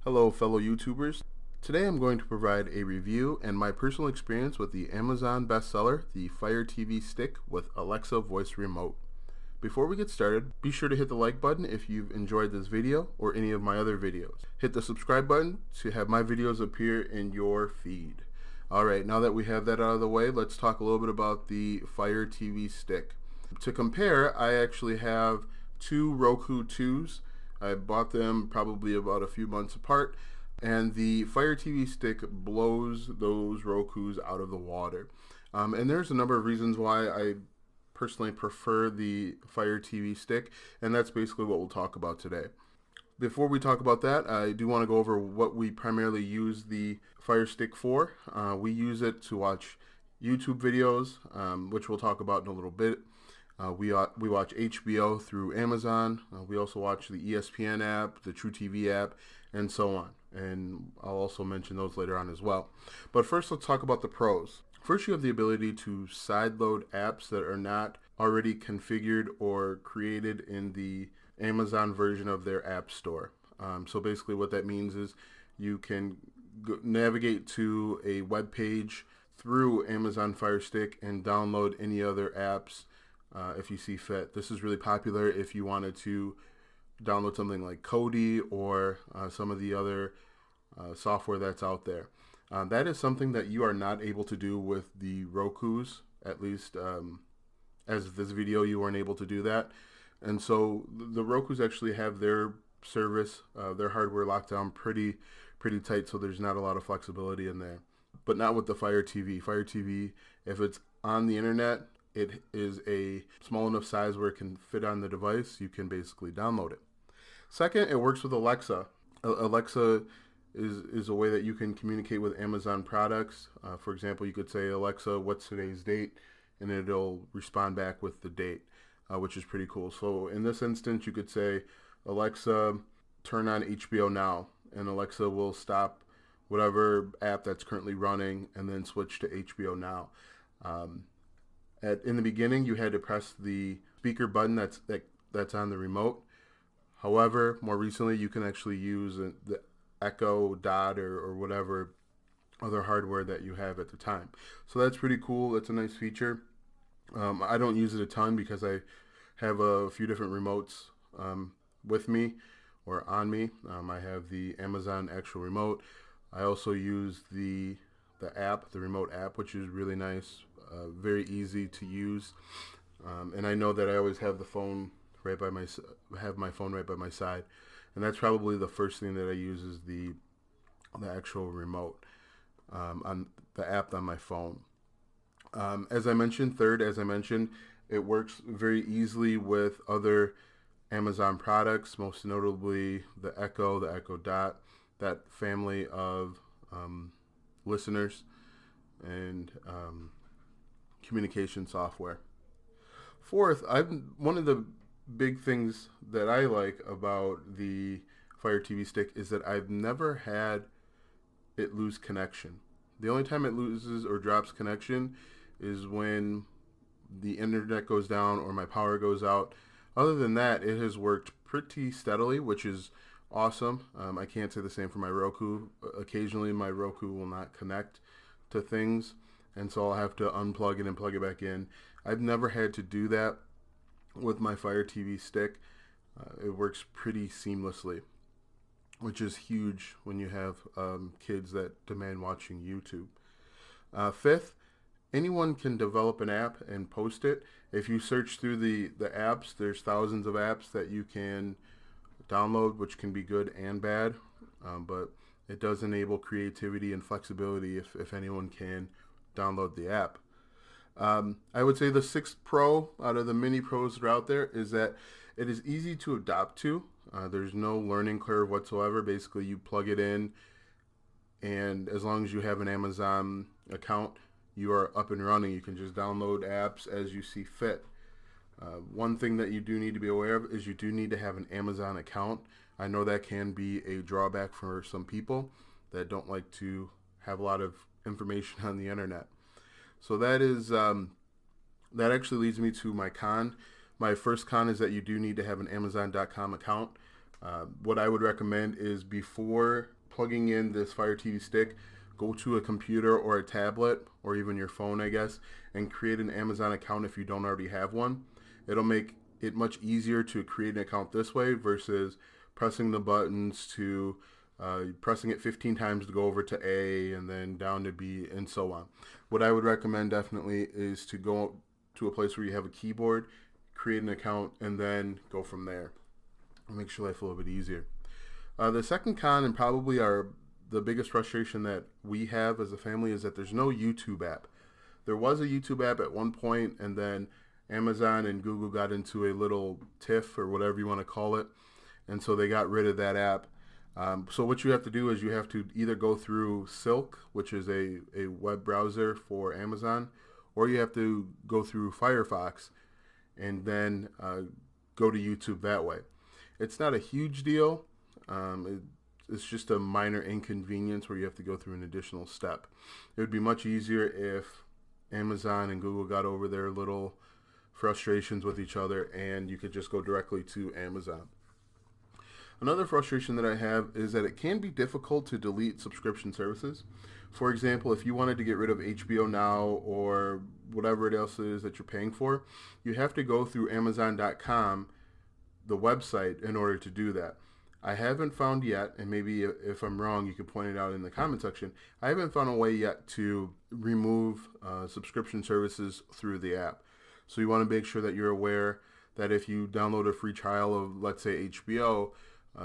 Hello fellow YouTubers. Today I'm going to provide a review and my personal experience with the Amazon bestseller, the Fire TV Stick with Alexa Voice Remote. Before we get started, be sure to hit the like button if you've enjoyed this video or any of my other videos. Hit the subscribe button to have my videos appear in your feed. Alright, now that we have that out of the way, let's talk a little bit about the Fire TV Stick. To compare, I actually have two Roku 2s. I bought them probably about a few months apart, and the Fire TV Stick blows those Rokus out of the water. And there's a number of reasons why I personally prefer the Fire TV Stick, and that's basically what we'll talk about today. Before we talk about that, I do want to go over what we primarily use the Fire Stick for. We use it to watch YouTube videos, which we'll talk about in a little bit. We watch HBO through Amazon. We also watch the ESPN app, the True TV app, and so on. And I'll also mention those later on as well. But first, let's talk about the pros. First, you have the ability to sideload apps that are not already configured or created in the Amazon version of their app store. So basically what that means is you can navigate to a web page through Amazon Fire Stick and download any other apps if you see fit. This is really popular if you wanted to download something like Kodi or some of the other software that's out there. That is something that you are not able to do with the Rokus, at least as of this video you weren't able to do that. And so the Rokus actually have their service, their hardware locked down pretty tight, so there's not a lot of flexibility in there. But not with the Fire TV. Fire TV, if it's on the internet, it is a small enough size where it can fit on the device. You can basically download it. Second, it works with Alexa. Alexa is a way that you can communicate with Amazon products. For example, you could say, Alexa, what's today's date? And it'll respond back with the date, which is pretty cool. So in this instance, you could say, Alexa, turn on HBO now. And Alexa will stop whatever app that's currently running and then switch to HBO now. In the beginning, you had to press the speaker button that's on the remote. However, more recently, you can actually use the Echo Dot or whatever other hardware that you have at the time. So that's pretty cool. That's a nice feature. I don't use it a ton because I have a few different remotes with me or on me. I have the Amazon actual remote. I also use the app, the remote app, which is really nice. Very easy to use, and I know that I always have the phone right by my phone right by my side, and that's probably the first thing that I use is the actual remote on the app on my phone. As I mentioned, it works very easily with other Amazon products, most notably the Echo Dot, that family of listeners and communication software. Fourth, one of the big things that I like about the Fire TV Stick is that I've never had it lose connection. The only time it loses or drops connection is when the internet goes down or my power goes out. Other than that, it has worked pretty steadily, which is awesome. I can't say the same for my Roku. Occasionally my Roku will not connect to things, and so I'll have to unplug it and plug it back in. I've never had to do that with my Fire TV Stick. It works pretty seamlessly, which is huge when you have kids that demand watching YouTube. Fifth, anyone can develop an app and post it. If you search through the apps, there's thousands of apps that you can download, which can be good and bad, but it does enable creativity and flexibility if anyone can download the app. I would say the sixth pro out of the many pros that are out there is that it is easy to adopt to. There's no learning curve whatsoever. Basically, you plug it in, and as long as you have an Amazon account, you are up and running. You can just download apps as you see fit. One thing that you do need to be aware of is you do need to have an Amazon account. I know that can be a drawback for some people that don't like to have a lot of information on the internet. So that actually leads me to my con. My first con is that you do need to have an Amazon.com account. What I would recommend is before plugging in this Fire TV stick, go to a computer or a tablet or even your phone, I guess, and create an Amazon account if you don't already have one. It'll make it much easier to create an account this way versus pressing the buttons to pressing it 15 times to go over to A and then down to B and so on. What I would recommend definitely is to go to a place where you have a keyboard, create an account, and then go from there. It'll make your life a little bit easier. The second con, and probably the biggest frustration that we have as a family, is that there's no YouTube app. There was a YouTube app at one point, and then Amazon and Google got into a little tiff or whatever you want to call it, and so they got rid of that app. So what you have to do is you have to either go through Silk, which is a web browser for Amazon, or you have to go through Firefox and then go to YouTube that way. It's not a huge deal. It's just a minor inconvenience where you have to go through an additional step. It would be much easier if Amazon and Google got over their little frustrations with each other and you could just go directly to Amazon. Another frustration that I have is that it can be difficult to delete subscription services. For example, if you wanted to get rid of HBO Now or whatever it else is that you're paying for, you have to go through Amazon.com, the website, in order to do that. I haven't found yet, and maybe if I'm wrong, you can point it out in the comment section. I haven't found a way yet to remove subscription services through the app. So you want to make sure that you're aware that if you download a free trial of, let's say, HBO,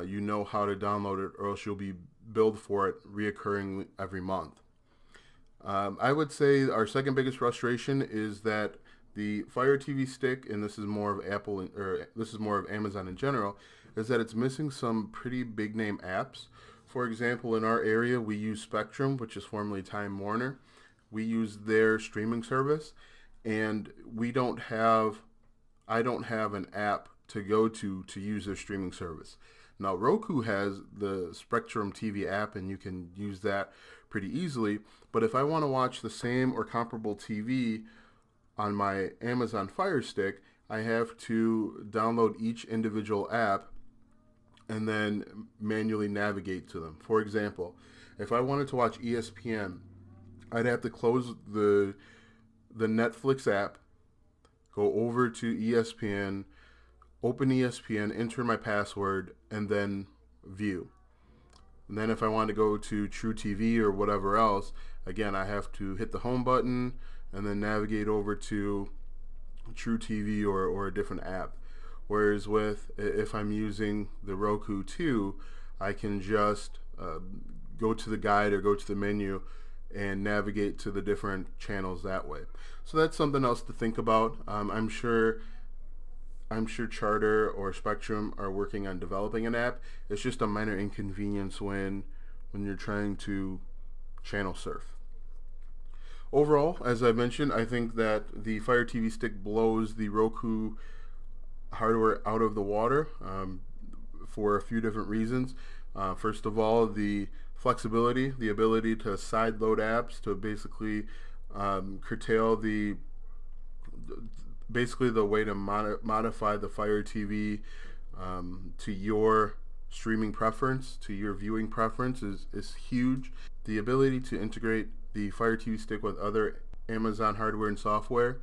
you know how to download it, or else you'll be billed for it reoccurring every month. I would say our second biggest frustration is that the Fire TV stick, and this is more of Apple, or this is more of Amazon in general, is that it's missing some pretty big name apps. For example, in our area, we use Spectrum, which is formerly Time Warner. We use their streaming service, and I don't have an app to go to use their streaming service. Now, Roku has the Spectrum TV app, and you can use that pretty easily. But if I want to watch the same or comparable TV on my Amazon Fire Stick, I have to download each individual app and then manually navigate to them. For example, if I wanted to watch ESPN, I'd have to close the Netflix app, go over to ESPN, open ESPN, enter my password, and then view. And then if I want to go to True TV or whatever else, again, I have to hit the home button and then navigate over to True TV or a different app. Whereas if I'm using the Roku 2, I can just go to the guide or go to the menu and navigate to the different channels that way. So that's something else to think about. I'm sure Charter or Spectrum are working on developing an app. It's just a minor inconvenience when you're trying to channel surf. Overall, as I mentioned, I think that the Fire TV stick blows the Roku hardware out of the water for a few different reasons. First of all, the flexibility, the ability to sideload apps to basically curtail basically the way to modify the Fire TV to your streaming preference, to your viewing preference is huge. The ability to integrate the Fire TV stick with other Amazon hardware and software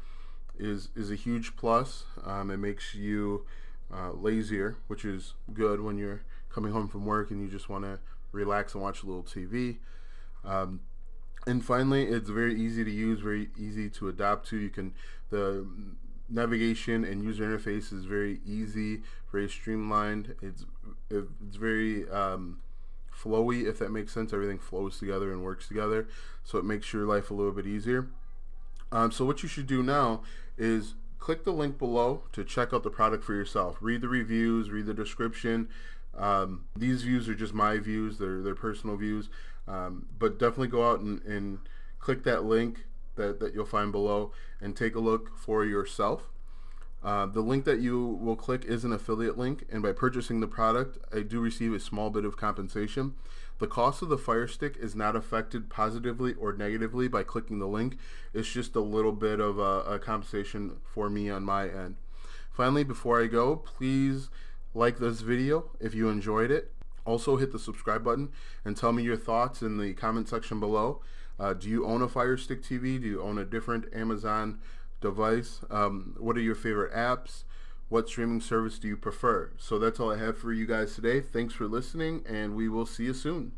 is a huge plus. It makes you lazier, which is good when you're coming home from work and you just want to relax and watch a little TV. And finally, it's very easy to use, very easy to adapt to. The navigation and user interface is very easy, very streamlined. It's very flowy, if that makes sense. Everything flows together and works together, so it makes your life a little bit easier. So what you should do now is click the link below to check out the product for yourself. Read the reviews, read the description. These views are just my views, they're personal views, but definitely go out and click that link that you'll find below and take a look for yourself. The link that you will click is an affiliate link, and by purchasing the product, I do receive a small bit of compensation. The cost of the Fire Stick is not affected positively or negatively by clicking the link. It's just a little bit of a compensation for me on my end. Finally, before I go, please like this video if you enjoyed it. Also hit the subscribe button and tell me your thoughts in the comment section below. Do you own a Fire Stick TV? Do you own a different Amazon device? What are your favorite apps? What streaming service do you prefer? So that's all I have for you guys today. Thanks for listening, and we will see you soon.